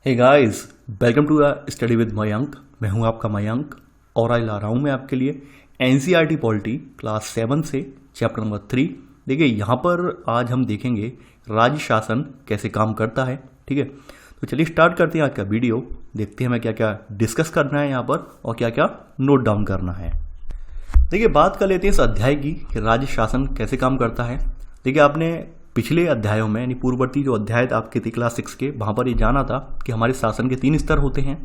Hey guys, welcome to the study with Mayank. मैं हूं आपका मयंक और आज ला रहा हूं मैं आपके लिए एनसीईआरटी पॉलिटी क्लास 7 से चैप्टर नंबर 3। देखिए यहाँ पर आज हम देखेंगे राज्य शासन कैसे काम करता है। ठीक है, तो चलिए स्टार्ट करते हैं आज का वीडियो। देखते हैं हमें क्या क्या डिस्कस करना है यहाँ पर और क्या क्या नोट डाउन करना है। देखिए बात कर लेते हैं इस अध्याय की कि राज्य शासन कैसे काम करता है। देखिए आपने पिछले अध्यायों में यानी पूर्ववर्ती जो अध्याय आपके थे क्लास 6 के, वहाँ पर ये जाना था कि हमारे शासन के 3 स्तर होते हैं।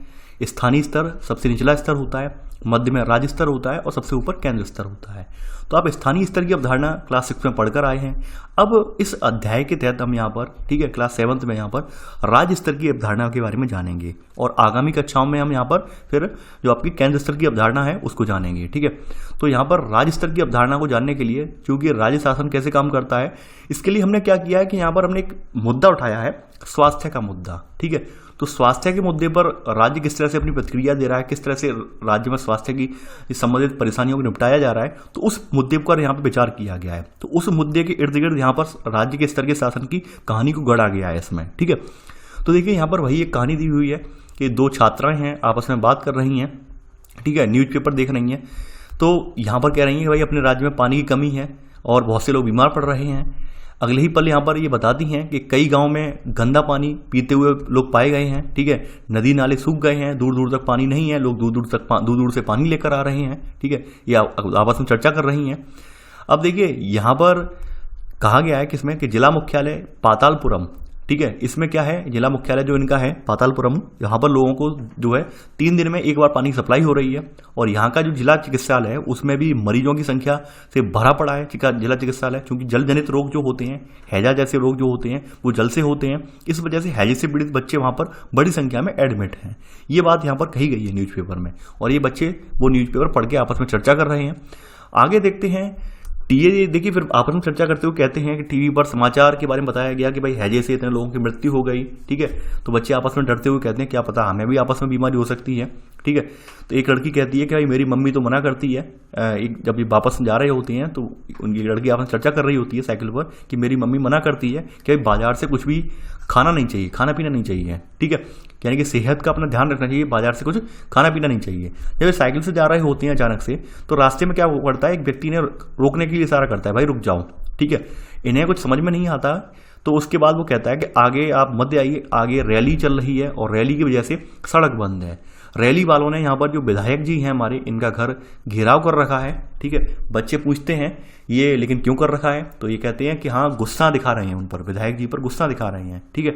स्थानीय स्तर सबसे निचला स्तर होता है, मध्य में राज्य स्तर होता है और सबसे ऊपर केंद्र स्तर होता है। तो आप स्थानीय स्तर की अवधारणा क्लास 6 में पढ़कर आए हैं। अब इस अध्याय के तहत हम यहाँ पर ठीक है क्लास 7 में यहाँ पर राज्य स्तर की अवधारणा के बारे में जानेंगे और आगामी कक्षाओं में हम यहाँ पर फिर जो आपकी केंद्र स्तर की अवधारणा है उसको जानेंगे। ठीक है, तो यहाँ पर राज्य स्तर की अवधारणा को जानने के लिए चूंकि राज्य शासन कैसे काम करता है, इसके लिए हमने क्या किया है कि यहाँ पर हमने एक मुद्दा उठाया है, स्वास्थ्य का मुद्दा। ठीक है, तो स्वास्थ्य के मुद्दे पर राज्य किस तरह से अपनी प्रतिक्रिया दे रहा है, किस तरह से राज्य में स्वास्थ्य की संबंधित परेशानियों को निपटाया जा रहा है, तो उस मुद्दे पर यहाँ पर विचार किया गया है। तो उस मुद्दे के इर्द गिर्द यहाँ पर राज्य के स्तर के शासन की कहानी को गढ़ा गया है इसमें। ठीक है, तो देखिए यहाँ पर वही एक कहानी दी हुई है कि 2 छात्राएं हैं आपस में बात कर रही हैं। ठीक है, न्यूज़पेपर देख रही हैं। तो यहाँ पर कह रही हैं कि भाई अपने राज्य में पानी की कमी है और बहुत से लोग बीमार पड़ रहे हैं। अगले ही पल यहाँ पर ये बताती हैं कि कई गांव में गंदा पानी पीते हुए लोग पाए गए हैं। ठीक है, नदी नाले सूख गए हैं, दूर दूर तक पानी नहीं है, लोग दूर दूर से पानी लेकर आ रहे हैं। ठीक है, ये आपस में चर्चा कर रही हैं। अब देखिए यहाँ पर कहा गया है कि इसमें कि जिला मुख्यालय पातालपुरम, ठीक है, इसमें क्या है, जिला मुख्यालय जो इनका है पातालपुरम, यहाँ पर लोगों को जो है 3 दिन में एक बार पानी सप्लाई हो रही है। और यहाँ का जो जिला चिकित्सालय है उसमें भी मरीजों की संख्या से भरा पड़ा है जिला चिकित्सालय, क्योंकि जल जनित रोग जो होते हैं, हैजा जैसे रोग जो होते हैं वो जल से होते हैं। इस वजह से हैजे से पीड़ित बच्चे वहाँ पर बड़ी संख्या में एडमिट हैं। ये बात यहाँ पर कही गई है न्यूज़पेपर में और ये बच्चे वो न्यूज़पेपर पढ़ के आपस में चर्चा कर रहे हैं। आगे देखते हैं टीए। देखिए फिर आपस में चर्चा करते हुए कहते हैं कि टीवी पर समाचार के बारे में बताया गया कि भाई हैजे से इतने लोगों की मृत्यु हो गई। ठीक है, तो बच्चे आपस में डरते हुए कहते हैं क्या पता हमें भी आपस में बीमारी हो सकती है। ठीक है, तो एक लड़की कहती है कि भाई मेरी मम्मी तो मना करती है, जब ये वापस जा रहे होते हैं तो उनकी लड़की आपस में चर्चा कर रही होती है साइकिल पर कि मेरी मम्मी मना करती है कि भाई बाजार से कुछ भी खाना नहीं चाहिए, खाना पीना नहीं चाहिए। ठीक है, यानी कि सेहत का अपना ध्यान रखना चाहिए, बाजार से कुछ खाना पीना नहीं चाहिए। जब ये साइकिल से जा रहे होते हैं अचानक से तो रास्ते में क्या पड़ता है, एक व्यक्ति ने रोकने के लिए इशारा करता है भाई रुक जाओ। ठीक है, इन्हें कुछ समझ में नहीं आता तो उसके बाद वो कहता है कि आगे आप मत आइए, आगे रैली चल रही है और रैली की वजह से सड़क बंद है। रैली वालों ने यहाँ पर जो विधायक जी हैं हमारे, इनका घर घेराव कर रखा है। ठीक है, बच्चे पूछते हैं ये लेकिन क्यों कर रखा है, तो ये कहते हैं कि हाँ गुस्सा दिखा रहे हैं उन पर, विधायक जी पर गुस्सा दिखा रहे हैं। ठीक है,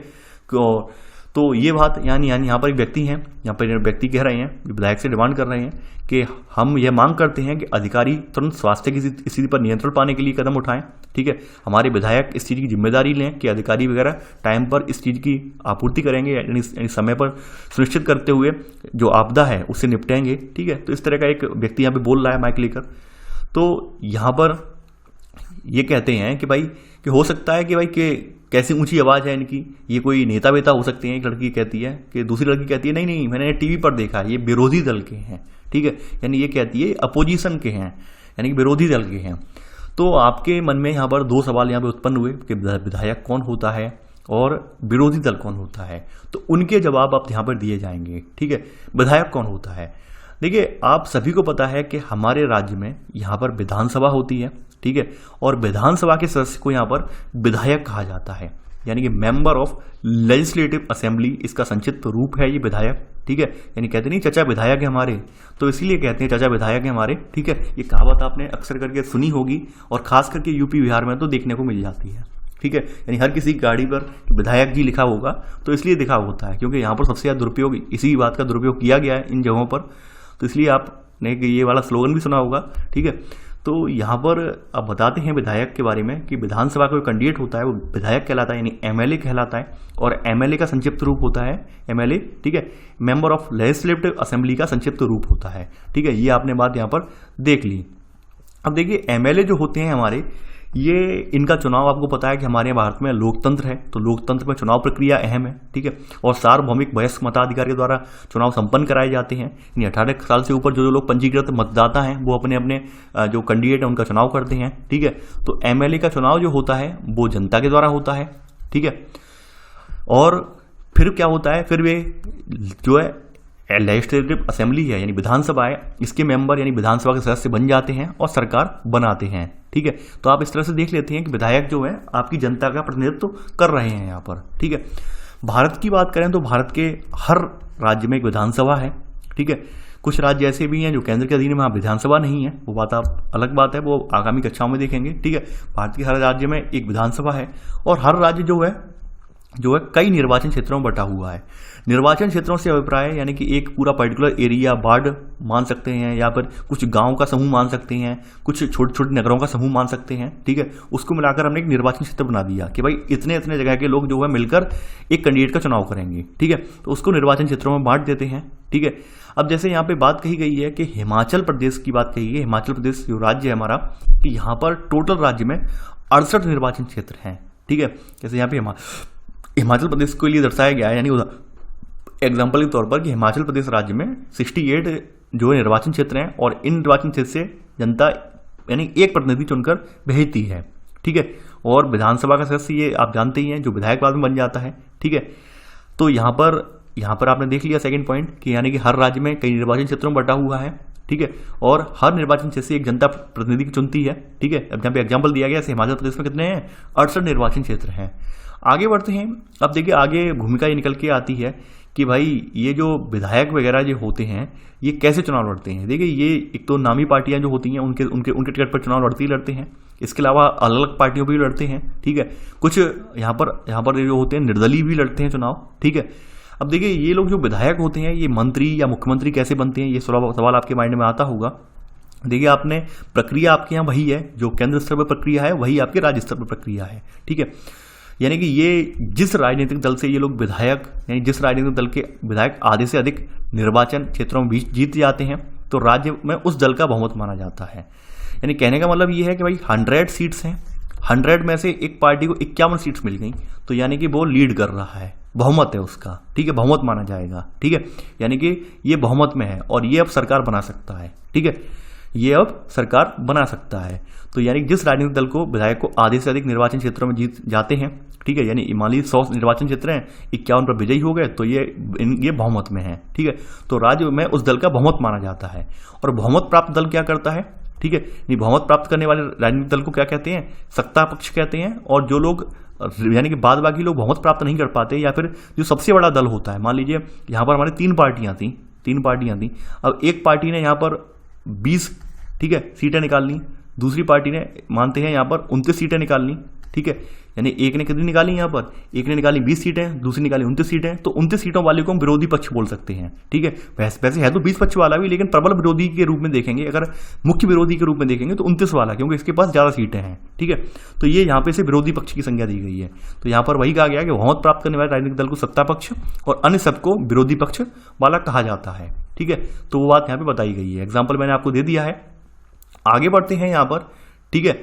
तो ये बात यानी यहाँ पर एक व्यक्ति हैं, यहाँ पर व्यक्ति कह रहे हैं, विधायक से डिमांड कर रहे हैं कि हम ये मांग करते हैं कि अधिकारी तुरंत स्वास्थ्य की स्थिति पर नियंत्रण पाने के लिए कदम उठाएं। ठीक है, हमारे विधायक इस चीज़ की जिम्मेदारी लें कि अधिकारी वगैरह टाइम पर इस चीज़ की आपूर्ति करेंगे, यानी समय पर सुनिश्चित करते हुए जो आपदा है उससे निपटेंगे। ठीक है, तो इस तरह का एक व्यक्ति यहाँ पे बोल रहा है माइक लेकर। तो यहाँ पर ये कहते हैं कि भाई कि हो सकता है कि भाई कि कैसी ऊंची आवाज़ है इनकी, ये कोई नेता वेता हो सकते हैं। एक लड़की कहती है कि दूसरी लड़की कहती है नहीं नहीं मैंने टीवी पर देखा है, ये विरोधी दल के हैं। ठीक है, यानी ये कहती है अपोजिशन के हैं, यानी कि विरोधी दल के हैं। तो आपके मन में यहाँ पर 2 सवाल यहाँ पे उत्पन्न हुए कि विधायक कौन होता है और विरोधी दल कौन होता है, तो उनके जवाब आप यहाँ पर दिए जाएंगे। ठीक है, विधायक कौन होता है, देखिए आप सभी को पता है कि हमारे राज्य में यहाँ पर विधानसभा होती है। ठीक है, और विधानसभा के सदस्य को यहाँ पर विधायक कहा जाता है, यानी कि मेंबर ऑफ लेजिस्लेटिव असेंबली, इसका संक्षिप्त रूप है ये विधायक। ठीक है, यानी कहते नहीं चाचा विधायक है हमारे, तो इसीलिए कहते हैं चाचा विधायक है हमारे। ठीक है, ये कहावत आपने अक्सर करके सुनी होगी और खास करके यूपी बिहार में तो देखने को मिल जाती है। ठीक है, यानी हर किसी गाड़ी पर विधायक जी लिखा होगा, तो इसलिए लिखा होता है क्योंकि यहाँ पर सबसे ज़्यादा दुरुपयोग इसी बात का दुरुपयोग किया गया है इन जगहों पर, तो इसलिए आपने ये वाला स्लोगन भी सुना होगा। ठीक है, तो यहाँ पर अब बताते हैं विधायक के बारे में कि विधानसभा का जो कैंडिडेट होता है वो विधायक कहलाता है, यानी एमएलए कहलाता है। और एमएलए का संक्षिप्त रूप होता है एमएलए। ठीक है, मेंबर ऑफ लेजिस्लेटिव असेंबली का संक्षिप्त रूप होता है। ठीक है, ये आपने बात यहाँ पर देख ली। अब देखिए एमएलए जो होते हैं हमारे, ये इनका चुनाव आपको पता है कि हमारे भारत में लोकतंत्र है, तो लोकतंत्र में चुनाव प्रक्रिया अहम है। ठीक है, और सार्वभौमिक वयस्क मताधिकार के द्वारा चुनाव संपन्न कराए जाते हैं, यानी 18 साल से ऊपर जो लोग पंजीकृत मतदाता हैं वो अपने अपने जो कैंडिडेट है उनका चुनाव करते हैं। ठीक है, तो एमएलए का चुनाव जो होता है वो जनता के द्वारा होता है। ठीक है, और फिर क्या होता है, फिर वे जो है लेजिस्लेटिव असेंबली है यानी विधानसभा है, इसके मेंबर यानी विधानसभा के सदस्य बन जाते हैं और सरकार बनाते हैं। ठीक है, तो आप इस तरह से देख लेते हैं कि विधायक जो है आपकी जनता का प्रतिनिधित्व कर रहे हैं यहाँ पर। ठीक है, भारत की बात करें तो भारत के हर राज्य में एक विधानसभा है। ठीक है, कुछ राज्य ऐसे भी हैं जो केंद्र के अधीन में, वहाँ विधानसभा नहीं है, वो बात आप अलग बात है, वो आगामी कक्षाओं में देखेंगे। ठीक है, भारत के हर राज्य में एक विधानसभा है और हर राज्य जो है कई निर्वाचन क्षेत्रों में बटा हुआ है। निर्वाचन क्षेत्रों से अभिप्राय यानी कि एक पूरा पर्टिकुलर एरिया वार्ड मान सकते हैं, या फिर कुछ गांव का समूह मान सकते हैं, कुछ छोटे छोटे नगरों का समूह मान सकते हैं। ठीक है, उसको मिलाकर हमने एक निर्वाचन क्षेत्र बना दिया कि भाई इतने इतने जगह के लोग जो है मिलकर एक कैंडिडेट का चुनाव करेंगे। ठीक है, तो उसको निर्वाचन क्षेत्रों में बांट देते हैं। ठीक है, अब जैसे यहाँ पे बात कही गई है कि हिमाचल प्रदेश की बात कही है, हिमाचल प्रदेश जो राज्य है हमारा, कि यहाँ पर टोटल राज्य में 68 निर्वाचन क्षेत्र हैं। ठीक है, जैसे यहाँ पे हिमाचल प्रदेश के लिए दर्शाया गया है, यानी एग्जाम्पल के तौर पर कि हिमाचल प्रदेश राज्य में 68 जो निर्वाचन क्षेत्र हैं और इन निर्वाचन क्षेत्र से जनता यानी एक प्रतिनिधि चुनकर भेजती है। ठीक है, और विधानसभा का सदस्य ये आप जानते ही हैं जो विधायक बाद में बन जाता है। ठीक है, तो यहाँ पर आपने देख लिया सेकंड पॉइंट कि यानी कि हर राज्य में कई निर्वाचन क्षेत्रों में बटा हुआ है। ठीक है, और हर निर्वाचन क्षेत्र से एक जनता प्रतिनिधि चुनती है। ठीक है, अब यहाँ पे एग्जाम्पल दिया गया, हिमाचल प्रदेश में कितने हैं, 68 निर्वाचन क्षेत्र हैं। आगे बढ़ते हैं। अब देखिए आगे भूमिका ये निकल के आती है कि भाई ये जो विधायक वगैरह जो होते हैं ये कैसे चुनाव लड़ते हैं। देखिए ये एक तो नामी पार्टियां जो होती हैं उनके टिकट पर चुनाव लड़ते हैं। इसके अलावा अलग अलग पार्टियों भी लड़ते हैं। ठीक है, कुछ यहाँ पर जो होते हैं निर्दलीय भी लड़ते हैं चुनाव। ठीक है, अब देखिए ये लोग जो विधायक होते हैं ये मंत्री या मुख्यमंत्री कैसे बनते हैं, ये सवाल आपके माइंड में आता होगा। देखिए आपने प्रक्रिया आपके यहाँ वही है, जो केंद्र स्तर पर प्रक्रिया है वही आपके राज्य स्तर पर प्रक्रिया है। ठीक है, यानी कि ये जिस राजनीतिक दल से ये लोग विधायक यानी जिस राजनीतिक दल के विधायक आधे से अधिक निर्वाचन क्षेत्रों में जीत जाते हैं तो राज्य में उस दल का बहुमत माना जाता है। यानी कहने का मतलब ये है कि भाई 100 सीट्स हैं, 100 में से एक पार्टी को 51 सीट्स मिल गई, तो यानी कि वो लीड कर रहा है, बहुमत है उसका। ठीक है, बहुमत माना जाएगा। ठीक है, यानी कि ये बहुमत में है और ये अब सरकार बना सकता है। ठीक है, ये अब सरकार बना सकता है। तो यानी जिस राजनीतिक दल को विधायक को आधे से अधिक निर्वाचन क्षेत्रों में जीत जाते हैं, ठीक है, यानी मान लीजिए 100 निर्वाचन क्षेत्र हैं, 51 पर विजयी हो गए, तो ये बहुमत में है। ठीक है, तो राज्य में उस दल का बहुमत माना जाता है। और बहुमत प्राप्त दल क्या करता है, ठीक है, ये बहुमत प्राप्त करने वाले राजनीतिक दल को क्या कहते हैं, सत्ता पक्ष कहते हैं। और जो लोग यानी कि बाद बाकी लोग बहुमत प्राप्त नहीं कर पाते, या फिर जो सबसे बड़ा दल होता है, मान लीजिए यहाँ पर हमारे 3 पार्टियां थी, अब एक पार्टी ने यहाँ पर 20 ठीक है सीटें निकाल ली, दूसरी पार्टी ने मानते हैं यहाँ पर 29 सीटें निकाल ली। ठीक है, यानी एक ने कितनी निकाली, यहाँ पर एक ने निकाली 20 सीटें, दूसरी निकाली 29 सीटें, तो 29 सीटों वाले को हम विरोधी पक्ष बोल सकते हैं। ठीक है, वैसे है तो 20 पक्ष वाला भी, लेकिन प्रबल विरोधी के रूप में देखेंगे, अगर मुख्य विरोधी के रूप में देखेंगे तो 29 वाला, क्योंकि इसके पास ज्यादा सीटें हैं। ठीक है, तो ये यहाँ पे से विरोधी पक्ष की संज्ञा दी गई है। तो यहाँ पर वही कहा गया कि बहुमत प्राप्त करने वाले राजनीतिक दल को सत्ता पक्ष और अन्य सबको विरोधी पक्ष वाला कहा जाता है। ठीक है, तो वो बात यहाँ पे बताई गई है, एग्जाम्पल मैंने आपको दे दिया है। आगे बढ़ते हैं यहाँ पर। ठीक है,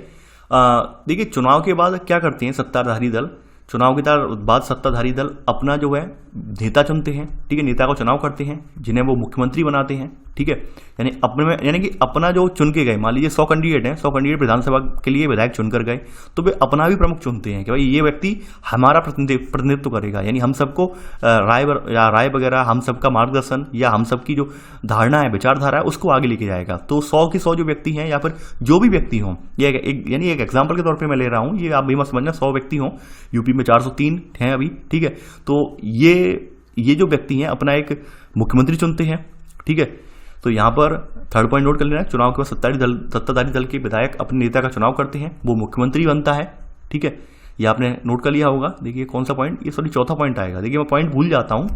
देखिए चुनाव के बाद क्या करते हैं सत्ताधारी दल, चुनाव के बाद सत्ताधारी दल अपना जो है नेता चुनते हैं। ठीक है, नेता को चुनाव करते हैं जिन्हें वो मुख्यमंत्री बनाते हैं। ठीक है, यानी कि अपना जो चुन के गए, मान लीजिए 100 कैंडिडेट हैं, 100 कैंडिडेट विधानसभा के लिए विधायक चुनकर गए, तो वे अपना भी प्रमुख चुनते हैं कि भाई ये व्यक्ति हमारा प्रतिनिधित्व करेगा, यानी हम सबको राय वगैरह, हम सबका मार्गदर्शन या हम सबकी जो धारणा है, विचारधारा है, उसको आगे लेके जाएगा। तो 100 के 100 जो व्यक्ति हैं या फिर जो भी व्यक्ति हों, यानी एक एग्जाम्पल के तौर पर मैं ले रहा हूँ, ये आप भी मत समझना 100 व्यक्ति हों, यूपी में 403 हैं अभी। ठीक है, तो ये जो व्यक्ति हैं अपना एक मुख्यमंत्री चुनते हैं। ठीक है, तो यहाँ पर थर्ड पॉइंट नोट कर लेना, चुनाव के बाद सत्ताधारी दल के विधायक अपने नेता का चुनाव करते हैं, वो मुख्यमंत्री बनता है। ठीक है, ये आपने नोट कर लिया होगा। देखिए कौन सा पॉइंट, ये सॉरी चौथा पॉइंट आएगा। देखिए मैं पॉइंट भूल जाता हूँ,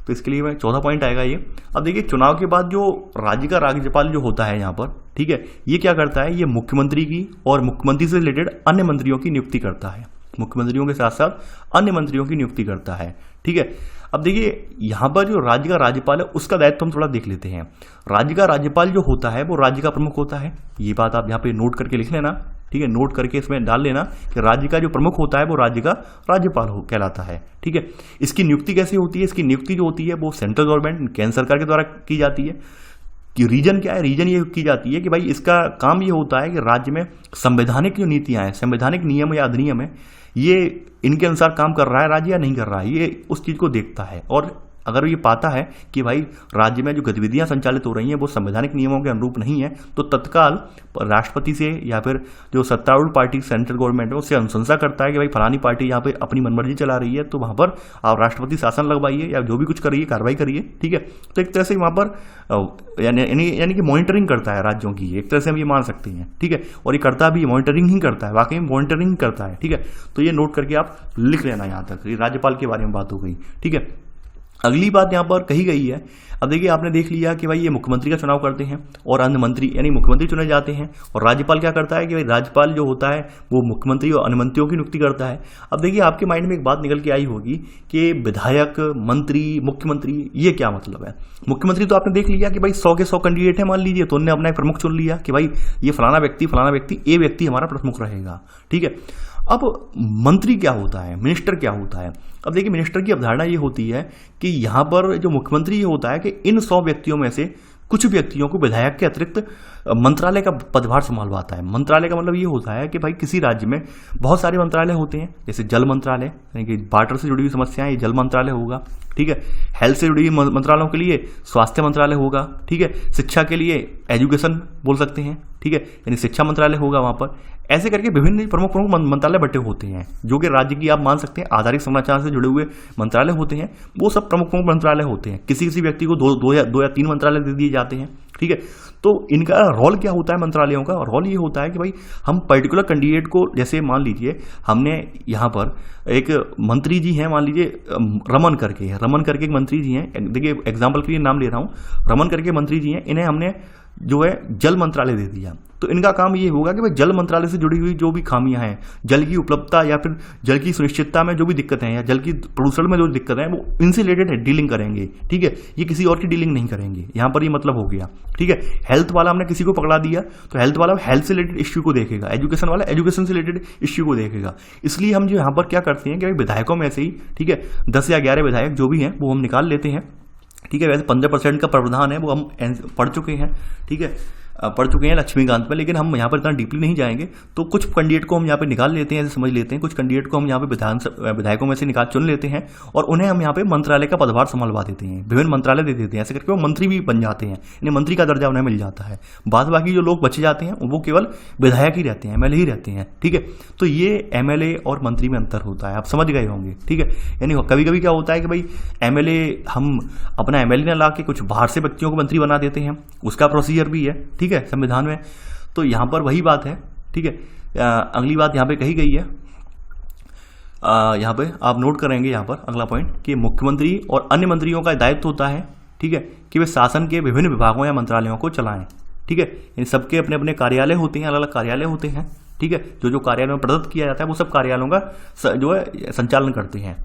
तो इसके लिए मैं चौथा पॉइंट आएगा ये। अब देखिए चुनाव के बाद जो राज्य का राज्यपाल जो होता है यहाँ पर, ठीक है, ये क्या करता है, ये मुख्यमंत्री की और मुख्यमंत्री से रिलेटेड अन्य मंत्रियों की नियुक्ति करता है, मुख्यमंत्रियों के साथ साथ अन्य मंत्रियों की नियुक्ति करता है। ठीक है, अब देखिए यहाँ पर जो राज्य का राज्यपाल है उसका दायित्व हम थोड़ा देख लेते हैं। राज्य का राज्यपाल जो होता है वो राज्य का प्रमुख होता है, ये बात आप यहाँ पे नोट करके लिख लेना। ठीक है, नोट करके इसमें डाल लेना कि राज्य का जो प्रमुख होता है वो राज्य का राज्यपाल कहलाता है। ठीक है, इसकी नियुक्ति कैसे होती है, इसकी नियुक्ति जो होती है वो सेंट्रल गवर्नमेंट, केंद्र सरकार के द्वारा की जाती है। कि रीजन क्या है, रीजन ये की जाती है कि भाई इसका काम ये होता है कि राज्य में संवैधानिक जो नीतियां हैं, संवैधानिक नियम या अधिनियम है, ये इनके अनुसार काम कर रहा है राज्य या नहीं कर रहा है, ये उस चीज को देखता है। और अगर ये पाता है कि भाई राज्य में जो गतिविधियां संचालित हो रही हैं वो संवैधानिक नियमों के अनुरूप नहीं है, तो तत्काल राष्ट्रपति से या फिर जो सत्तारूढ़ पार्टी सेंट्रल गवर्नमेंट है उससे अनुशंसा करता है कि भाई फलानी पार्टी यहाँ पे अपनी मनमर्जी चला रही है, तो वहां पर आप राष्ट्रपति शासन लगवाइए या जो भी कुछ करिए, कार्रवाई करिए। ठीक है, तो एक तरह से वहां पर यानी कि मॉनिटरिंग करता है राज्यों की, एक तरह से हम ये मान सकते हैं। ठीक है, और ये करता भी मॉनिटरिंग ही करता है, वाकई में मॉनिटरिंग करता है। ठीक है, तो ये नोट करके आप लिख लेना, यहाँ तक ये राज्यपाल के बारे में बात हो गई। ठीक है, अगली बात यहाँ पर कही गई है, अब देखिए आपने देख लिया कि भाई ये मुख्यमंत्री का चुनाव करते हैं और अन्य मंत्री यानी मुख्यमंत्री चुने जाते हैं, और राज्यपाल क्या करता है कि भाई राज्यपाल जो होता है वो मुख्यमंत्री और अन्य मंत्रियों की नियुक्ति करता है। अब देखिए आपके माइंड में एक बात निकल के आई होगी कि विधायक, मंत्री, मुख्यमंत्री, ये क्या मतलब है। मुख्यमंत्री तो आपने देख लिया कि भाई 100 के 100 कैंडिडेट है मान लीजिए, तो उन्होंने अपना एक प्रमुख चुन लिया कि भाई ये फलाना व्यक्ति ए व्यक्ति हमारा प्रमुख रहेगा। ठीक है, अब मंत्री क्या होता है, मिनिस्टर क्या होता है। अब देखिए मिनिस्टर की अवधारणा ये होती है कि यहां पर जो मुख्यमंत्री ये होता है कि इन 100 व्यक्तियों में से कुछ व्यक्तियों को विधायक के अतिरिक्त मंत्रालय का पदभार संभालवाता है। मंत्रालय का मतलब ये होता है कि भाई किसी राज्य में बहुत सारे मंत्रालय होते हैं, जैसे जल मंत्रालय यानी कि वाटर से जुड़ी हुई समस्याएं, ये जल मंत्रालय होगा। ठीक है, हेल्थ से जुड़ी हुई मंत्रालयों के लिए स्वास्थ्य मंत्रालय होगा। ठीक है, शिक्षा के लिए एजुकेशन बोल सकते हैं। ठीक है, यानी शिक्षा मंत्रालय होगा वहां पर। ऐसे करके विभिन्न प्रमुख मंत्रालय बटे होते हैं, जो कि राज्य की आप मान सकते हैं आधारिक समाचार से जुड़े हुए मंत्रालय होते हैं। वो सब प्रमुख मंत्रालय होते हैं। किसी किसी व्यक्ति को दो या तीन मंत्रालय दे दिए जाते हैं। ठीक है, तो इनका रोल क्या होता है, मंत्रालयों का रोल ये होता है कि भाई हम पर्टिकुलर कैंडिडेट को, जैसे मान लीजिए हमने यहाँ पर एक मंत्री जी हैं, मान लीजिए रमन करके एक मंत्री जी हैं, देखिए एग्जाम्पल के लिए नाम ले रहा हूँ, रमन करके मंत्री जी हैं, इन्हें हमने जो है जल मंत्रालय दे दिया। तो इनका काम ये होगा कि भाई जल मंत्रालय से जुड़ी हुई जो भी खामियां हैं, जल की उपलब्धता या फिर जल की सुनिश्चितता में जो भी दिक्कतें हैं या जल की प्रदूषण में जो दिक्कतें हैं, वो इनसे रिलेटेड डीलिंग करेंगे। ठीक है, ये किसी और की डीलिंग नहीं करेंगे, यहां पर ये मतलब हो गया। ठीक है, हेल्थ वाला हमने किसी को पकड़ा दिया तो हेल्थ वाला हेल्थ से रिलेटेड इश्यू को देखेगा, एजुकेशन वाला एजुकेशन से रिलेटेड इश्यू को देखेगा। इसलिए हम जो यहाँ पर क्या करते हैं कि भाई विधायकों में से ही, ठीक है, 10 या 11 विधायक जो भी हैं वो हम निकाल लेते हैं। ठीक है, वैसे 15% का प्रावधान है, वो हम पढ़ चुके हैं। ठीक है, पढ़ चुके हैं लक्ष्मीकांत में, लेकिन हम यहाँ पर इतना डीपली नहीं जाएंगे। तो कुछ कैंडिडेट को हम यहाँ पे निकाल लेते हैं, ऐसे समझ लेते हैं, कुछ कैंडिडेट को हम यहाँ पे विधायकों में से चुन लेते हैं और उन्हें हम यहाँ पे मंत्रालय का पदभार संभालवा देते हैं, विभिन्न मंत्रालय दे देते हैं। ऐसे करके वो मंत्री भी बन जाते हैं, इन्हें मंत्री का दर्जा उन्हें मिल जाता है। बाद बाकी जो लोग बचे जाते हैं वो केवल विधायक ही रहते हैं, MLA ही रहते हैं। ठीक है, तो ये MLA और मंत्री में अंतर होता है, आप समझ गए होंगे। ठीक है, यानी कभी कभी क्या होता है कि भाई MLA हम अपना MLA ना ला के कुछ बाहर से व्यक्तियों को मंत्री बना देते हैं, उसका प्रोसीजर भी है। ठीक है, संविधान में। तो यहां पर वही बात है। ठीक है, अगली बात यहां पे कही गई है, यहां पे आप नोट करेंगे यहां पर अगला पॉइंट कि मुख्यमंत्री और अन्य मंत्रियों का दायित्व होता है, ठीक है, कि वे शासन के विभिन्न विभागों या मंत्रालयों को चलाएं। ठीक है, इन सबके अपने अपने कार्यालय होते हैं, अलग अलग कार्यालय होते हैं। ठीक है, जो कार्यालय में प्रदत्त किया जाता है वो सब कार्यालयों का जो है संचालन करते हैं।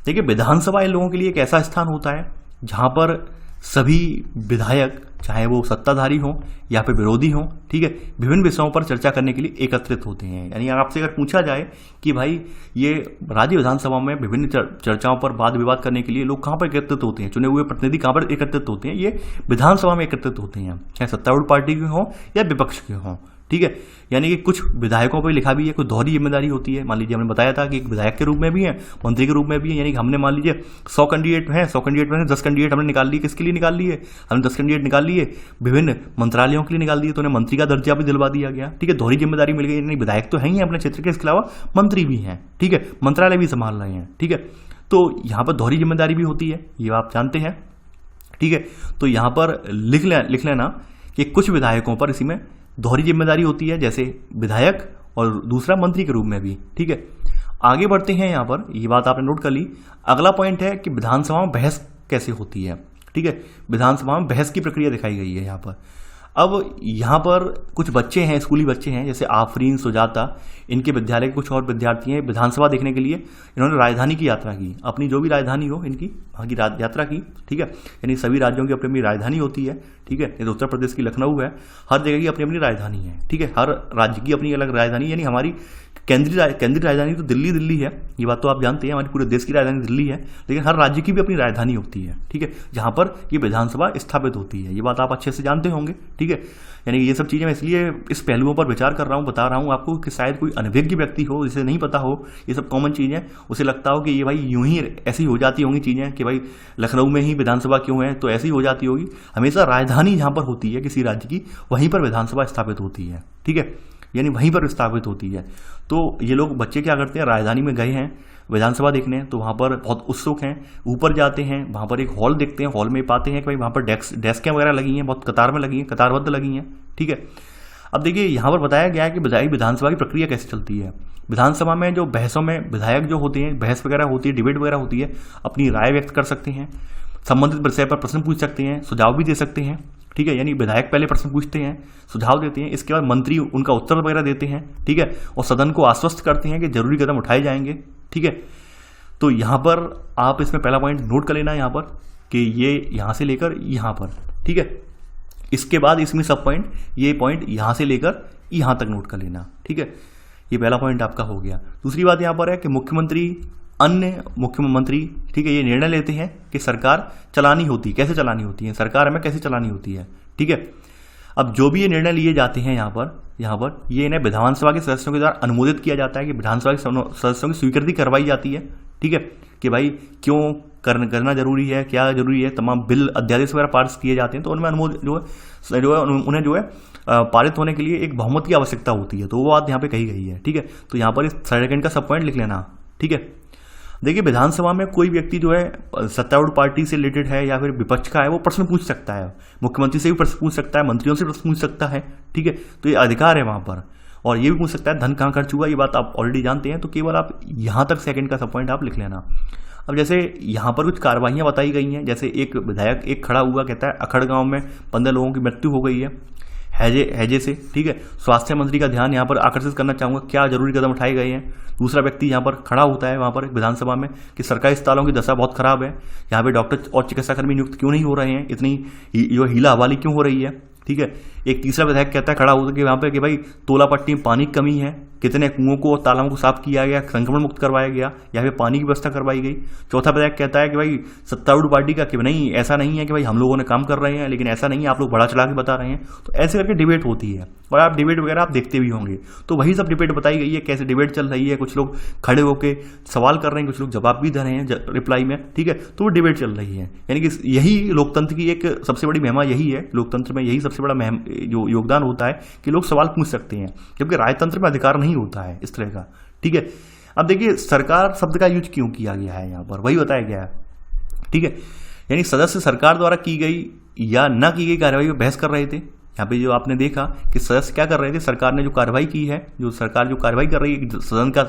देखिए विधानसभा इन लोगों के लिए एक ऐसा स्थान होता है जहां पर सभी विधायक, चाहे वो सत्ताधारी हों या फिर विरोधी हों, ठीक है, विभिन्न विषयों पर चर्चा करने के लिए एकत्रित होते हैं। यानी आपसे अगर पूछा जाए कि भाई ये राज्य विधानसभा में विभिन्न चर्चाओं पर वाद विवाद करने के लिए लोग कहाँ पर एकत्रित होते हैं, चुने हुए प्रतिनिधि कहाँ पर एकत्रित होते हैं, ये विधानसभा में एकत्रित होते हैं, चाहे सत्तारूढ़ पार्टी के हों या विपक्ष के हों। ठीक है, यानी कि कुछ विधायकों पर लिखा भी है, कुछ दोहरी जिम्मेदारी होती है। मान लीजिए हमने बताया था कि एक विधायक के रूप में भी है, मंत्री के रूप में भी है। यानी कि हमने मान लीजिए 100 कैंडिडेट हैं, 100 कैंडिडेट में 10 कैंडिडेट हमने निकाल लिए। किसके लिए निकाल लिए? हमने 10 कैंडिडेट निकाल लिए विभिन्न मंत्रालयों के लिए निकाल दिए, तो उन्हें मंत्री का दर्जा भी दिलवा दिया गया। ठीक है, दोहरी जिम्मेदारी मिल गई। यानी विधायक तो है ही अपने क्षेत्र के, इसके अलावा मंत्री भी हैं। ठीक है, मंत्रालय भी संभाल रहे हैं। ठीक है, तो यहाँ पर दोहरी जिम्मेदारी भी होती है, ये आप जानते हैं। ठीक है, तो यहाँ पर लिख लेना कि कुछ विधायकों पर इसी में दोहरी जिम्मेदारी होती है, जैसे विधायक और दूसरा मंत्री के रूप में भी। ठीक है, आगे बढ़ते हैं। यहाँ पर ये बात आपने नोट कर ली। अगला पॉइंट है कि विधानसभा में बहस कैसे होती है। ठीक है, विधानसभा में बहस की प्रक्रिया दिखाई गई है यहाँ पर। अब यहाँ पर कुछ बच्चे हैं, स्कूली बच्चे हैं, जैसे आफरीन, सुजाता, इनके विद्यालय के कुछ और विद्यार्थी हैं, विधानसभा देखने के लिए इन्होंने राजधानी की यात्रा की, अपनी जो भी राजधानी हो इनकी वहाँ की यात्रा की। ठीक है, यानी सभी राज्यों की अपनी अपनी राजधानी होती है। ठीक है, जैसे उत्तर प्रदेश की लखनऊ है, हर जगह की अपनी अपनी राजधानी है। ठीक है, हर राज्य की अपनी अलग राजधानी, यानी हमारी केंद्रीय राजधानी तो दिल्ली है, ये बात तो आप जानते हैं, हमारे पूरे देश की राजधानी दिल्ली है, लेकिन हर राज्य की भी अपनी राजधानी होती है, ठीक है, जहां पर ये विधानसभा स्थापित होती है। ये बात आप अच्छे से जानते होंगे, ठीक है। यानी ये सब चीज़ें मैं इसलिए इस पहलुओं पर विचार कर रहा हूँ, बता रहा हूँ आपको कि शायद कोई अनभिज्ञ व्यक्ति हो, जिसे नहीं पता हो ये सब कॉमन चीज़ें, उसे लगता हो कि ये भाई यूं ही ऐसी हो जाती होंगी चीज़ें कि भाई लखनऊ में ही विधानसभा क्यों है, तो ऐसी हो जाती होगी। हमेशा राजधानी जहाँ पर होती है किसी राज्य की, वहीं पर विधानसभा स्थापित होती है, ठीक है, यानी वहीं पर स्थापित होती है। तो ये लोग बच्चे क्या करते हैं, राजधानी में गए हैं विधानसभा देखने, तो वहाँ पर बहुत उत्सुक हैं, ऊपर जाते हैं, वहाँ पर एक हॉल देखते हैं, हॉल में पाते हैं कि भाई वहाँ पर डेस्कें वगैरह लगी हैं, बहुत कतार में लगी हैं, कतारबद्ध लगी हैं, ठीक है। अब देखिए यहाँ पर बताया गया है कि विधानसभा की प्रक्रिया कैसे चलती है। विधानसभा में जो बहसों में विधायक जो होते हैं, बहस वगैरह होती है, डिबेट वगैरह होती है, अपनी राय व्यक्त कर सकते हैं, संबंधित विषय पर प्रश्न पूछ सकते हैं, सुझाव भी दे सकते हैं, ठीक है। यानी विधायक पहले प्रश्न पूछते हैं, सुझाव देते हैं, इसके बाद मंत्री उनका उत्तर वगैरह देते हैं, ठीक है, और सदन को आश्वस्त करते हैं कि जरूरी कदम उठाए जाएंगे, ठीक है। तो यहाँ पर आप इसमें पहला पॉइंट नोट कर लेना है यहाँ पर कि ये यहाँ से लेकर यहाँ पर, ठीक है। इसके बाद इसमें सब पॉइंट, ये पॉइंट यहाँ से लेकर यहाँ तक नोट कर लेना, ठीक है। ये पहला पॉइंट आपका हो गया। दूसरी बात यहाँ पर है कि मुख्यमंत्री, अन्य मुख्यमंत्री, ठीक है, ये निर्णय लेते हैं कि सरकार चलानी होती है, कैसे चलानी होती है, सरकार हमें कैसे चलानी होती है, ठीक है। अब जो भी ये निर्णय लिए जाते हैं यहाँ पर ये इन्हें विधानसभा के सदस्यों के द्वारा अनुमोदित किया जाता है कि विधानसभा के सदस्यों की स्वीकृति करवाई जाती है, ठीक है, कि भाई क्यों करना जरूरी है, क्या जरूरी है, तमाम बिल अध्यादेश वगैरह पास किए जाते हैं, तो उनमें उन्हें जो है पारित होने के लिए एक बहुमत की आवश्यकता होती है। तो वो बात यहाँ पे कही गई है, ठीक है। तो यहाँ पर इस सेकंड का सब पॉइंट लिख लेना, ठीक है। देखिए विधानसभा में कोई व्यक्ति जो है सत्तारूढ़ पार्टी से रिलेटेड है या फिर विपक्ष का है, वो प्रश्न पूछ सकता है, मुख्यमंत्री से भी प्रश्न पूछ सकता है, मंत्रियों से प्रश्न पूछ सकता है, ठीक है। तो ये अधिकार है वहां पर, और ये भी पूछ सकता है धन कहाँ खर्च हुआ, ये बात आप ऑलरेडी जानते हैं। तो केवल आप यहाँ तक सेकंड का सब पॉइंट आप लिख लेना। अब जैसे यहाँ पर कुछ कार्रवाइयाँ बताई गई हैं, जैसे एक विधायक एक खड़ा हुआ, कहता है अखड़ गांव में 15 लोगों की मृत्यु हो गई है हैजे से, ठीक है। स्वास्थ्य मंत्री का ध्यान यहाँ पर आकर्षित करना चाहूँगा, क्या जरूरी कदम उठाए गए हैं। दूसरा व्यक्ति यहाँ पर खड़ा होता है वहाँ पर विधानसभा में कि सरकारी अस्पतालों की दशा बहुत खराब है, यहाँ पे डॉक्टर और चिकित्साकर्मी नियुक्त क्यों नहीं हो रहे हैं, इतनी जो हीला हवाली क्यों हो रही है, ठीक है। एक तीसरा विधायक कहता है खड़ा होकर कि वहाँ पे कि भाई तोला पट्टी में पानी की कमी है, कितने कुओं को और तालाबों को साफ किया गया, संक्रमण मुक्त करवाया गया, या फिर पानी की व्यवस्था करवाई गई। चौथा विधायक कहता है कि भाई सत्तारूढ़ पार्टी का कि नहीं, ऐसा नहीं है कि भाई हम लोगों ने काम कर रहे हैं, लेकिन ऐसा नहीं है, आप लोग बड़ा चढ़ा के बता रहे हैं। तो ऐसे करके डिबेट होती है, और आप डिबेट वगैरह आप देखते भी होंगे। तो वही सब डिबेट बताई गई है, कैसे डिबेट चल रही है, कुछ लोग खड़े होकर सवाल कर रहे हैं, कुछ लोग जवाब भी दे रहे हैं रिप्लाई में, ठीक है। तो वो डिबेट चल रही है, यानी कि यही लोकतंत्र की एक सबसे बड़ी महिमा यही है, लोकतंत्र में यही सबसे बड़ा जो योगदान होता है कि लोग सवाल पूछ सकते हैं, जबकि राजतंत्र में अधिकार नहीं होता है इस तरह का, ठीक है। अब देखिए सरकार शब्द का यूज क्यों किया गया है, यहाँ पर वही बताया गया है, ठीक है। यानी सदस्य सरकार द्वारा की गई या न की गई कार्रवाई पर बहस कर रहे थे। यहाँ पे जो आपने देखा कि सदस्य क्या कर रहे थे, सरकार ने जो कार्रवाई की है, जो सरकार जो कार्रवाई कर रही है, सदन का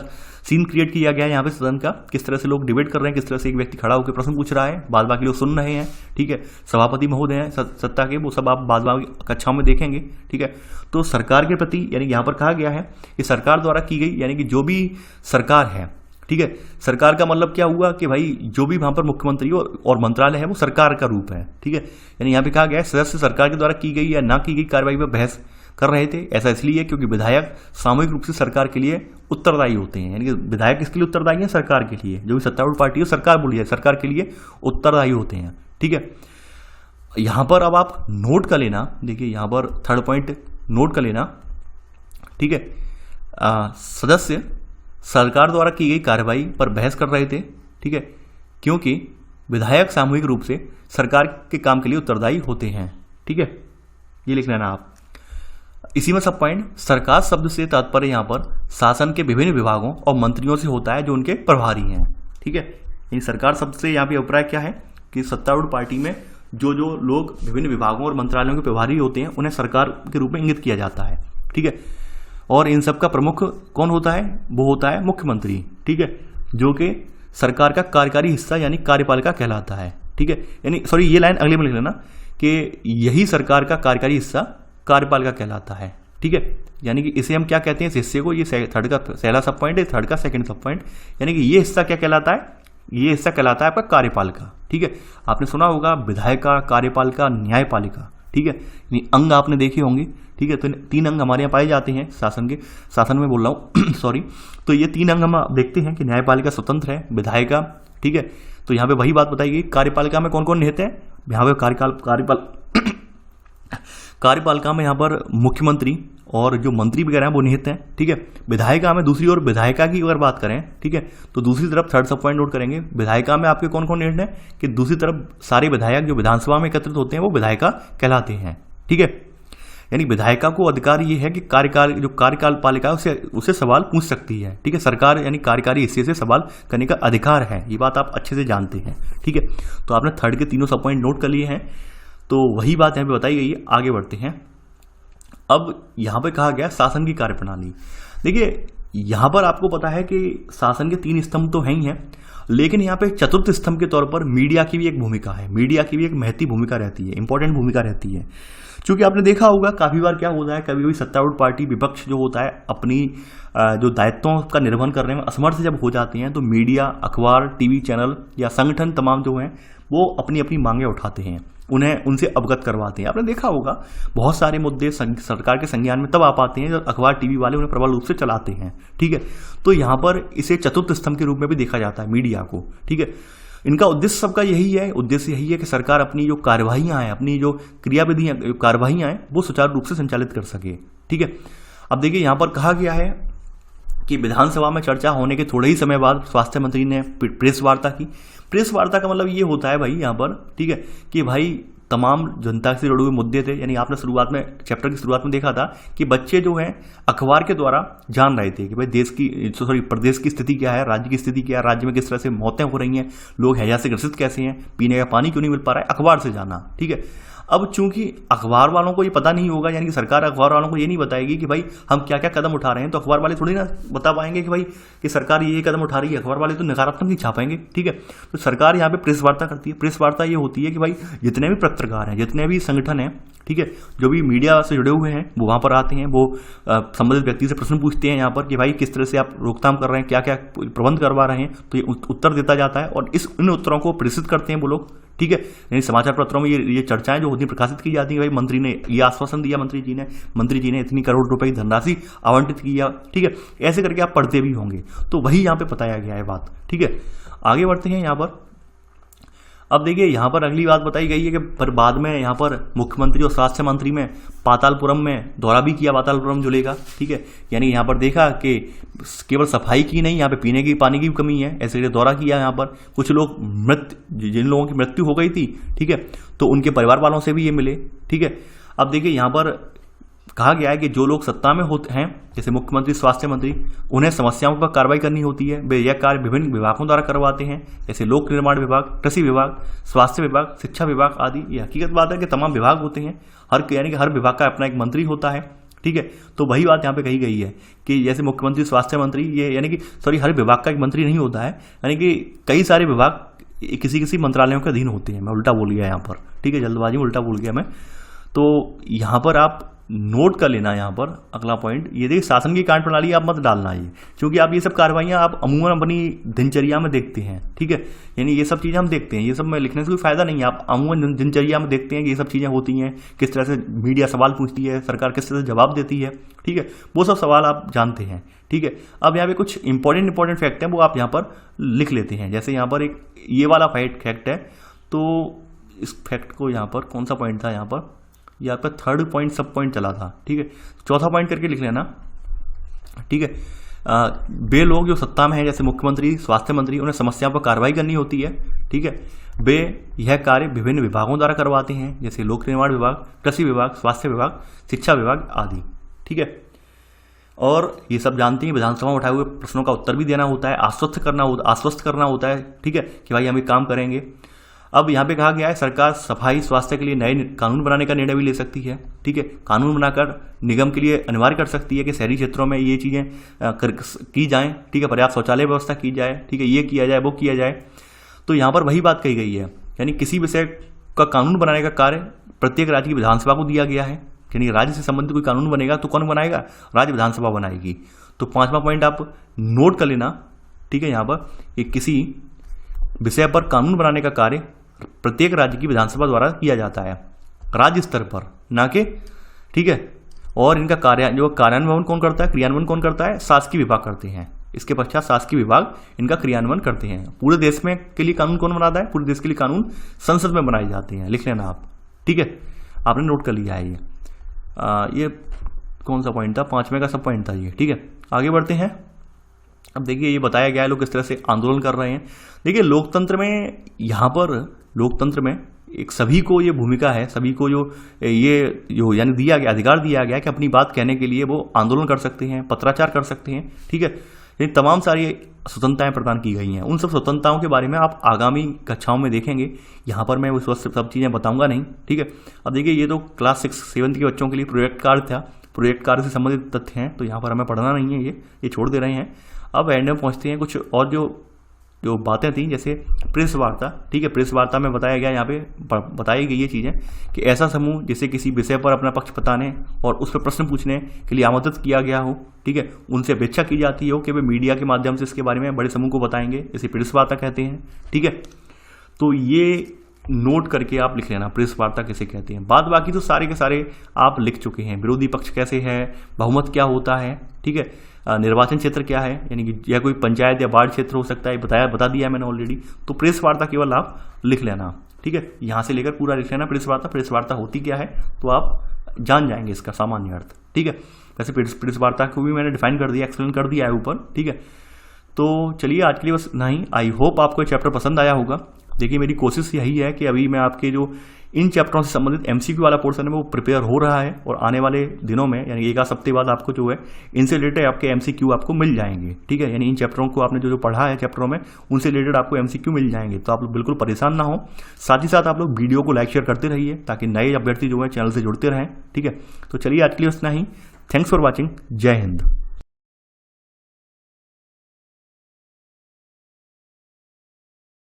सीन क्रिएट किया गया है यहाँ पे, सदन का किस तरह से लोग डिबेट कर रहे हैं, किस तरह से एक व्यक्ति खड़ा होकर प्रश्न पूछ रहा है, बाद बाकी लोग सुन रहे हैं, ठीक है। सभापति महोदय हैं सत्ता के, वो सब आप बाद बाकी कक्षाओं में देखेंगे, ठीक है। तो सरकार के प्रति यानी यहाँ पर कहा गया है कि सरकार द्वारा की गई, यानी कि जो भी सरकार है, ठीक है, सरकार का मतलब क्या हुआ कि भाई जो भी वहां पर मुख्यमंत्री और मंत्रालय है वो सरकार का रूप है, ठीक है। यानी यहाँ पे कहा गया है सदस्य सरकार के द्वारा की गई या ना की गई कार्रवाई पर बहस कर रहे थे। ऐसा इसलिए क्योंकि विधायक सामूहिक रूप से सरकार के लिए उत्तरदायी होते हैं, यानी कि विधायक किसके लिए उत्तरदायी है, सरकार के लिए। जो भी सत्तारूढ़ पार्टी है सरकार बोली है, सरकार के लिए उत्तरदायी होते हैं, ठीक है। यहाँ पर अब आप नोट कर लेना, देखिए यहाँ पर थर्ड पॉइंट नोट कर लेना, ठीक है। सदस्य सरकार द्वारा की गई कार्रवाई पर बहस कर रहे थे, ठीक है, क्योंकि विधायक सामूहिक रूप से सरकार के काम के लिए उत्तरदायी होते हैं, ठीक है। ये लिख लेना आप। इसी में सब पॉइंट सरकार शब्द से तात्पर्य यहाँ पर शासन के विभिन्न विभागों और मंत्रियों से होता है जो उनके प्रभारी हैं, ठीक है। यानी सरकार शब्द से यहाँ पे अभिप्राय क्या है कि सत्तारूढ़ पार्टी में जो लोग विभिन्न विभागों और मंत्रालयों के प्रभारी होते हैं उन्हें सरकार के रूप में इंगित किया जाता है, ठीक है। और इन सब का प्रमुख कौन होता है, वो होता है मुख्यमंत्री, ठीक है, जो कि सरकार का कार्यकारी हिस्सा यानी कार्यपालिका कहलाता है, ठीक है। यानी सॉरी ये लाइन अगले में लिख लेना कि यही सरकार का कार्यकारी हिस्सा कार्यपालिका कहलाता है, ठीक है। यानी कि इसे हम क्या कहते हैं, इस हिस्से को, ये थर्ड का पहला सब पॉइंट है, थर्ड का सेकंड सब पॉइंट, यानी कि ये हिस्सा क्या कहलाता है, ये हिस्सा कहलाता है आपका कार्यपालिका, ठीक है। आपने सुना होगा विधायिका, कार्यपालिका, न्यायपालिका, ठीक है, यानी अंग आपने देखे होंगे। ठीक है, तो 3 अंग हमारे यहाँ पाए जाते हैं शासन के, शासन में बोल रहा हूँ सॉरी। तो ये 3 अंग हम देखते हैं कि न्यायपालिका स्वतंत्र है, विधायिका, ठीक है, तो यहाँ पे वही बात बताई गई। कार्यपालिका में कौन कौन रहते हैं, यहाँ पे कार्यपालिका में यहाँ पर मुख्यमंत्री और जो मंत्री वगैरह हैं वो निहित हैं। ठीक है, विधायिका में दूसरी ओर विधायिका की अगर बात करें, ठीक है, तो दूसरी तरफ थर्ड सब पॉइंट नोट करेंगे, विधायिका में आपके कौन कौन निहित हैं कि दूसरी तरफ सारे विधायक जो विधानसभा में एकत्रित होते हैं वो विधायिका कहलाते हैं। ठीक है, यानी विधायिका को अधिकार ये है कि कार्यकाल पालिका उसे सवाल पूछ सकती है। ठीक है, सरकार यानी कार्यकारी हिस्से से सवाल करने का अधिकार है, ये बात आप अच्छे से जानते हैं। ठीक है, तो आपने थर्ड के तीनों सब पॉइंट नोट कर लिए हैं, तो वही बात यहाँ पे बताई गई है। आगे बढ़ते हैं। अब यहाँ पे कहा गया शासन की कार्यप्रणाली। देखिए, यहाँ पर आपको पता है कि शासन के 3 स्तंभ तो हैं ही हैं, लेकिन यहाँ पे चतुर्थ स्तंभ के तौर पर मीडिया की भी एक भूमिका है, मीडिया की भी एक महती भूमिका रहती है, इंपॉर्टेंट भूमिका रहती है। क्योंकि आपने देखा होगा काफी बार क्या होता है, कभी कभी सत्तारूढ़ पार्टी विपक्ष जो होता है अपनी जो दायित्वों का निर्वहन करने में असमर्थ जब हो जाते हैं, तो मीडिया, अखबार, टीवी चैनल या संगठन तमाम जो हैं वो अपनी अपनी मांगे उठाते हैं, उन्हें उनसे अवगत करवाते हैं। आपने देखा होगा बहुत सारे मुद्दे सरकार के संज्ञान में तब आ पाते हैं जब अखबार, टीवी वाले उन्हें प्रबल रूप से चलाते हैं। ठीक है, तो यहाँ पर इसे चतुर्थ स्तंभ के रूप में भी देखा जाता है मीडिया को। ठीक है, इनका उद्देश्य सबका यही है, उद्देश्य यही है कि सरकार अपनी जो कार्यवाहियां हैं, अपनी जो क्रियाविधियां कार्यवाहियां हैं वो सुचारू रूप से संचालित कर सके। ठीक है, अब देखिए यहाँ पर कहा गया है कि विधानसभा में चर्चा होने के थोड़े ही समय बाद स्वास्थ्य मंत्री ने प्रेस वार्ता की। प्रेस वार्ता का मतलब ये होता है भाई यहाँ पर, ठीक है, कि भाई तमाम जनता से जुड़े हुए मुद्दे थे। यानी आपने शुरुआत में, चैप्टर की शुरुआत में देखा था कि बच्चे जो हैं अखबार के द्वारा जान रहे थे कि भाई प्रदेश की स्थिति क्या है, राज्य की स्थिति क्या है, राज्य में किस तरह से मौतें हो रही हैं, लोग हैजा से ग्रसित कैसे हैं, पीने का पानी क्यों नहीं मिल पा रहा है, अखबार से जाना। ठीक है, अब चूंकि अखबार वालों को ये पता नहीं होगा, यानी कि सरकार अखबार वालों को ये नहीं बताएगी कि भाई हम क्या क्या कदम उठा रहे हैं, तो अखबार वाले थोड़ी ना बता पाएंगे कि भाई कि सरकार ये कदम उठा रही है। अखबार वाले तो नकारात्मक ही छापेंगे। ठीक है, तो सरकार यहाँ पे प्रेस वार्ता करती है। प्रेस वार्ता ये होती है कि भाई जितने भी पत्रकार हैं, जितने भी संगठन हैं, ठीक है, जो भी मीडिया से जुड़े हुए हैं वो वहाँ पर आते हैं, वो संबंधित व्यक्ति से प्रश्न पूछते हैं यहाँ पर कि भाई किस तरह से आप रोकथाम कर रहे हैं, क्या क्या प्रबंध करवा रहे हैं, तो ये उत्तर देता जाता है और इन उत्तरों को प्रेषित करते हैं वो लोग। ठीक है, यानी समाचार पत्रों में ये चर्चाएं जो होती हैं प्रकाशित की जाती है, भाई मंत्री ने ये आश्वासन दिया, मंत्री जी ने इतनी करोड़ रुपए की धनराशि आवंटित किया। ठीक है, ऐसे करके आप पढ़ते भी होंगे, तो वही यहाँ पे बताया गया है बात। ठीक है, आगे बढ़ते हैं यहाँ पर। अब देखिए यहाँ पर अगली बात बताई गई है कि पर बाद में यहाँ पर मुख्यमंत्री और स्वास्थ्य मंत्री में पातालपुरम में दौरा भी किया, पातालपुरम जिले का। ठीक है, यानी यहाँ पर देखा कि केवल सफाई की नहीं, यहाँ पे पीने की पानी की भी कमी है, ऐसे दौरा किया। यहाँ पर कुछ लोग जिन लोगों की मृत्यु हो गई थी, ठीक है, तो उनके परिवार वालों से भी ये मिले। ठीक है, अब देखिए यहाँ पर कहा गया है कि जो लोग सत्ता में होते हैं, जैसे मुख्यमंत्री, स्वास्थ्य मंत्री, उन्हें समस्याओं पर कार्रवाई करनी होती है। वे यह कार्य विभिन्न विभागों द्वारा करवाते हैं, जैसे लोक निर्माण विभाग, कृषि विभाग, स्वास्थ्य विभाग, शिक्षा विभाग आदि। ये हकीकत बात है कि तमाम विभाग होते हैं, यानी कि हर विभाग का अपना एक मंत्री होता है। ठीक है, तो वही बात यहाँ पे कही गई है कि जैसे मुख्यमंत्री, स्वास्थ्य मंत्री, ये यानी कि हर विभाग का एक मंत्री नहीं होता है, यानी कि कई सारे विभाग किसी मंत्रालयों के अधीन होते हैं। मैं उल्टा बोल गया यहाँ पर, ठीक है, जल्दबाजी में उल्टा बोल गया मैं। तो यहाँ पर आप नोट कर लेना, यहाँ पर अगला पॉइंट ये देखिए, शासन की कार्यप्रणाली आप मत डालना ये, क्योंकि आप ये सब कार्रवाइयाँ आप अमूमन अपनी दिनचर्या में देखते हैं। ठीक है, यानी ये सब चीज़ें हम देखते हैं, ये सब में लिखने से कोई फायदा नहीं है। आप अमूमन दिनचर्या में देखते हैं कि ये सब चीज़ें होती हैं, किस तरह से मीडिया सवाल पूछती है, सरकार किस तरह से जवाब देती है। ठीक है, वो सब सवाल आप जानते हैं। ठीक है, अब यहाँ पे कुछ इंपॉर्टेंट फैक्ट हैं, वो आप यहाँ पर लिख लेते हैं। जैसे यहाँ पर एक ये वाला फैक्ट है, तो इस फैक्ट को यहाँ पर कौन सा पॉइंट था, यहाँ पर ये आपका थर्ड पॉइंट सब पॉइंट चला था। ठीक है, चौथा पॉइंट करके लिख लेना। ठीक है, वे लोग जो सत्ता में हैं, जैसे मुख्यमंत्री, स्वास्थ्य मंत्री, उन्हें समस्याओं पर कार्रवाई करनी होती है। ठीक है, वे यह कार्य विभिन्न विभागों द्वारा करवाते हैं, जैसे लोक निर्माण विभाग, कृषि विभाग, स्वास्थ्य विभाग, शिक्षा विभाग आदि। ठीक है, और ये सब जानते हैं विधानसभा में उठाए हुए प्रश्नों का उत्तर भी देना होता है, आश्वस्त करना होता है। ठीक है, कि भाई हम ये काम करेंगे। अब यहाँ पे कहा गया है सरकार सफाई स्वास्थ्य के लिए नए कानून बनाने का निर्णय भी ले सकती है। ठीक है, कानून बनाकर निगम के लिए अनिवार्य कर सकती है कि शहरी क्षेत्रों में ये चीज़ें की जाएं। ठीक है, पर्याप्त शौचालय व्यवस्था की जाए। ठीक है, ये किया जाए, वो किया जाए। तो यहाँ पर वही बात कही गई है, यानी किसी विषय का कानून बनाने का कार्य प्रत्येक राज्य की विधानसभा को दिया गया है। यानी राज्य से संबंधित कोई कानून बनेगा तो कौन बनाएगा, राज्य विधानसभा बनाएगी। तो 5वां पॉइंट आप नोट कर लेना। ठीक है, यहाँ पर कि किसी विषय पर कानून बनाने का कार्य प्रत्येक राज्य की विधानसभा द्वारा किया जाता है। राज्य स्तर पर, ना कि, ठीक है। और इनका कार्यान्वयन कौन करता है, क्रियान्वयन कौन करता है, शासकीय विभाग करते हैं। इसके पश्चात शासकीय विभाग इनका क्रियान्वयन करते हैं। पूरे देश में के लिए कानून कौन बनाता है, पूरे देश के लिए कानून संसद में बनाए जाते हैं, लिख लेना आप, ठीक है। आपने नोट कर लिया है ये कौन सा पॉइंट था, 5वें का सब पॉइंट था ये, ठीक है। आगे बढ़ते हैं। अब देखिए ये बताया गया है लोग किस तरह से आंदोलन कर रहे हैं। देखिए लोकतंत्र में, यहाँ पर लोकतंत्र में एक सभी को ये भूमिका है, सभी को जो यानी दिया गया, अधिकार दिया गया कि अपनी बात कहने के लिए वो आंदोलन कर सकते हैं, पत्राचार कर सकते हैं, ठीक है। ये तमाम सारी स्वतंत्रताएं प्रदान की गई हैं। उन सब स्वतंत्रताओं के बारे में आप आगामी कक्षाओं में देखेंगे, यहाँ पर मैं उस वक्त सब चीज़ें बताऊंगा नहीं, ठीक है। अब देखिए ये तो क्लास 6-7 के बच्चों के लिए प्रोजेक्ट कार्य था, प्रोजेक्ट कार्य से संबंधित तथ्य हैं, तो यहाँ पर हमें पढ़ना नहीं है, ये छोड़ दे रहे हैं। अब एंड में पहुँचते हैं कुछ और जो बातें थी, जैसे प्रेस वार्ता, ठीक है। प्रेस वार्ता में बताया गया, यहाँ पे बताई गई ये चीज़ें कि ऐसा समूह जिसे किसी विषय पर अपना पक्ष बताने और उस पर प्रश्न पूछने के लिए आमंत्रित किया गया हो, ठीक है, उनसे अपेक्षा की जाती हो कि वे मीडिया के माध्यम से इसके बारे में बड़े समूह को बताएंगे, इसे प्रेस वार्ता कहते हैं, ठीक है। तो ये नोट करके आप लिख लेना, प्रेस वार्ता किसे कहते हैं। बाद बाकी तो सारे के सारे आप लिख चुके हैं। विरोधी पक्ष कैसे है, बहुमत क्या होता है, ठीक है, निर्वाचन क्षेत्र क्या है, यानी कि या कोई पंचायत या वार्ड क्षेत्र हो सकता है, बता दिया है मैंने ऑलरेडी। तो प्रेस वार्ता केवल आप लिख लेना, ठीक है, यहाँ से लेकर पूरा लिख लेना। प्रेस वार्ता होती क्या है तो आप जान जाएंगे इसका सामान्य अर्थ, ठीक है। वैसे प्रेस वार्ता को भी मैंने डिफाइन कर दिया, एक्सप्लेन कर दिया है ऊपर, ठीक है। तो चलिए आज के लिए बस नहीं। आई होप आपको चैप्टर पसंद आया होगा। देखिए मेरी कोशिश यही है कि अभी मैं आपके जो इन चैप्टरों से संबंधित एमसीक्यू वाला पोर्शन है वो प्रिपेयर हो रहा है, और आने वाले दिनों में यानी एक आध हफ्ते बाद आपको जो है इनसे रिलेटेड आपके एमसीक्यू आपको मिल जाएंगे, ठीक है। यानी इन चैप्टरों को आपने जो पढ़ा है चैप्टरों में, उनसे रिलेटेड आपको एमसीक्यू मिल जाएंगे, तो आप लोग बिल्कुल परेशान ना हो। साथ ही साथ आप लोग वीडियो को लाइक शेयर करते रहिए ताकि नए अभ्यर्थी जो है चैनल से जुड़ते रहें, ठीक है। तो चलिए आज के लिए इतना ही। Thanks for watching. जय हिंद।